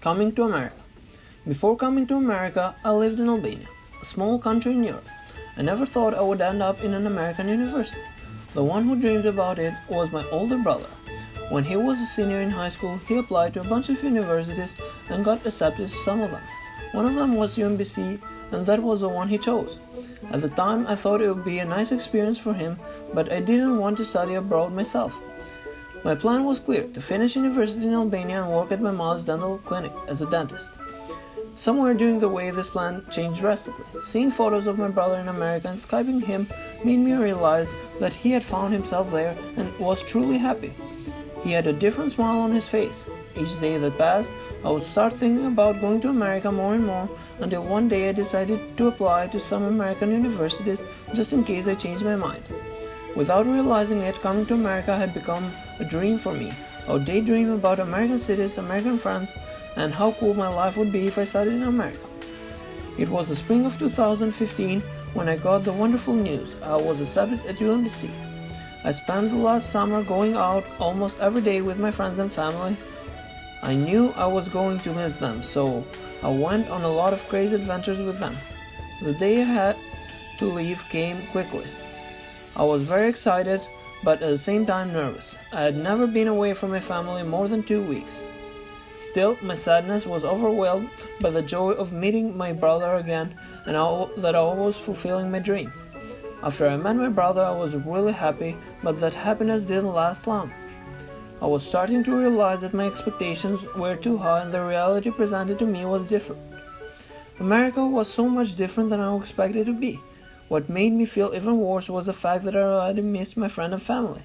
Coming to America. Before coming to America, I lived in Albania, a small country in Europe. I never thought I would end up in an American university. The one who dreamed about it was my older brother. When he was a senior in high school, he applied to a bunch of universities and got accepted to some of them. One of them was UMBC, and that was the one he chose. At the time, I thought it would be a nice experience for him, but I didn't want to study abroad myself. My plan was clear: to finish university in Albania and work at my mother's dental clinic as a dentist. Somewhere during the way, this plan changed drastically. Seeing photos of my brother in America and Skyping him made me realize that he had found himself there and was truly happy. He had a different smile on his face. Each day that passed, I would start thinking about going to America more and more, until one day I decided to apply to some American universities just in case I changed my mind. Without realizing it, coming to America had become a dream for me. I would daydream about American cities, American friends, and how cool my life would be if I studied in America. It was the spring of 2015 when I got the wonderful news: I was accepted at UMBC. I spent the last summer going out almost every day with my friends and family. I knew I was going to miss them, so I went on a lot of crazy adventures with them. The day I had to leave came quickly. I was very excited, but at the same time nervous. I had never been away from my family more than 2 weeks. Still, my sadness was overwhelmed by the joy of meeting my brother again and that I was fulfilling my dream. After I met my brother, I was really happy, but that happiness didn't last long. I was starting to realize that my expectations were too high and the reality presented to me was different. America was so much different than I expected it to be. What made me feel even worse was the fact that I already missed my friend and family.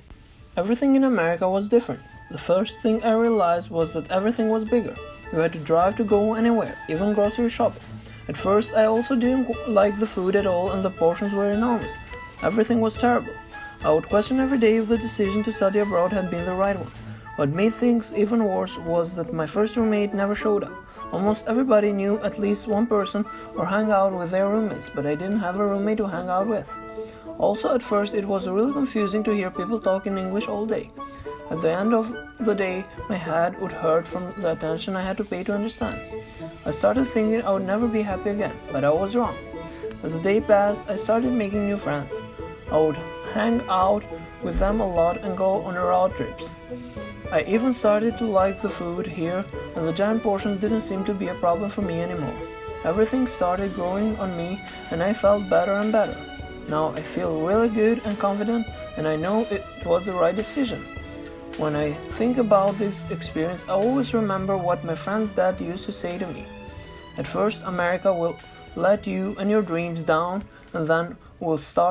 Everything in America was different. The first thing I realized was that everything was bigger. You had to drive to go anywhere, even grocery shopping. At first, I also didn't like the food at all, and the portions were enormous. Everything was terrible. I would question every day if the decision to study abroad had been the right one. What made things even worse was that my first roommate never showed up. Almost everybody knew at least one person or hung out with their roommates, but I didn't have a roommate to hang out with. Also, at first, it was really confusing to hear people talk in English all day. At the end of the day, my head would hurt from the attention I had to pay to understand. I started thinking I would never be happy again, but I was wrong. As the day passed, I started making new friends. I would hang out with them a lot and go on road trips. I even started to like the food here, and the giant portions didn't seem to be a problem for me anymore. Everything started growing on me, and I felt better and better. Now I feel really good and confident, and I know it was the right decision. When I think about this experience, I always remember what my friend's dad used to say to me. At first, America will let you and your dreams down, and then will start